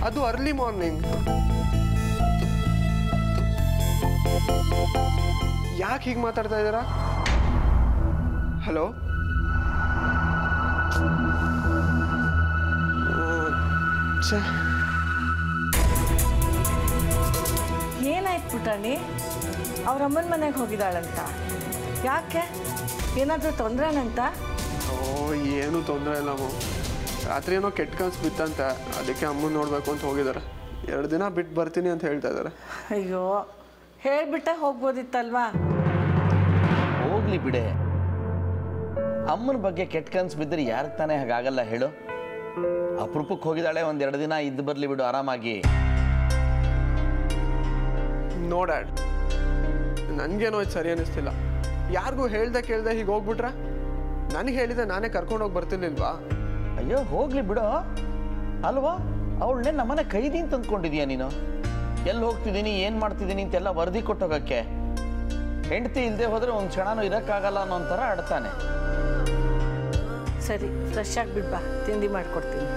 ಅದು early morning. ಯಾಕೆ ಹೀಗೆ ಮಾತಾಡ್ತಾ ಇದ್ದೀರಾ? ಹಲೋ, ಏನಾಯ್ತು ಪುಟಾಣಿ? ಅವ್ರ ಅಮ್ಮನ ಮನೆಗೆ ಹೋಗಿದ್ದಾಳಂತ. ಯಾಕೆ, ಏನಾದರೂ ತೊಂದರೆನಂತ? ಏನೂ ತೊಂದರೆ ಇಲ್ಲ ಅಮ್ಮ. ರಾತ್ರಿ ಏನೋ ಕೆಟ್ಟ ಕನಸು ಬಿತ್ತಂತೆ, ಅದಕ್ಕೆ ಅಮ್ಮನ ನೋಡಬೇಕು ಅಂತ ಹೋಗಿದ್ದಾರೆ. 2 ದಿನ ಬಿಟ್ಟು ಬರ್ತೀನಿ ಅಂತ ಹೇಳ್ತಾ ಇದ್ದಾರೆ. ಅಯ್ಯೋ, ಹೇಳ್ಬಿಟ್ಟೆ ಹೋಗ್ಬೋದಿತ್ತಲ್ವಾ? ಹೋಗ್ಲಿ ಬಿಡೆ. ಅಮ್ಮನ ಬಗ್ಗೆ ಕೆಟ್ಟ ಕನಸು ಬಿದ್ದರೆ ಯಾರಿಗೆ ತಾನೇ ಹಾಗಾಗಲ್ಲ ಹೇಳು? ಅಪರೂಪಕ್ಕೆ ಹೋಗಿದ್ದಾಳೆ, 1-2 ದಿನ ಇದ್ದು ಬರಲಿ ಬಿಡು ಆರಾಮಾಗಿ. ನೋ ಡ್ಯಾಡ್, ನನಗೇನೋ ಇದು ಸರಿ ಅನ್ನಿಸ್ತಿಲ್ಲ. ಯಾರಿಗೂ ಹೇಳ್ದೆ ಕೇಳ್ದೆ ಹೀಗೆ ಹೋಗ್ಬಿಟ್ರೆ? ನನಗೆ ಹೇಳಿದೆ ನಾನೇ ಕರ್ಕೊಂಡೋಗಿ ಬರ್ತಿರ್ಲಿಲ್ವಾ? ಅಯ್ಯೋ ಹೋಗ್ಲಿ ಬಿಡು. ಅಲ್ವಾ, ಅವಳನ್ನೇ ನಮ್ಮನೆ ಕೈದಿ ಅಂತ ಅಂದ್ಕೊಂಡಿದ್ಯಾ ನೀನು? ಎಲ್ಲಿ ಹೋಗ್ತಿದ್ದೀನಿ, ಏನು ಮಾಡ್ತಿದ್ದೀನಿ ಅಂತೆಲ್ಲ ವರದಿ ಕೊಟ್ಟೋಗಕ್ಕೆ. ಹೆಂಡತಿ ಇಲ್ಲದೆ ಹೋದರೆ ಒಂದು ಕ್ಷಣನೂ ಇರೋಕ್ಕಾಗಲ್ಲ ಅನ್ನೋ ಒಂಥರ ಆಡ್ತಾನೆ. ಸರಿ, ಫ್ರೆಶ್ ಆಗಿಬಿಡ್ಬಾ, ತಿಂಡಿ ಮಾಡಿಕೊಡ್ತೀನಿ.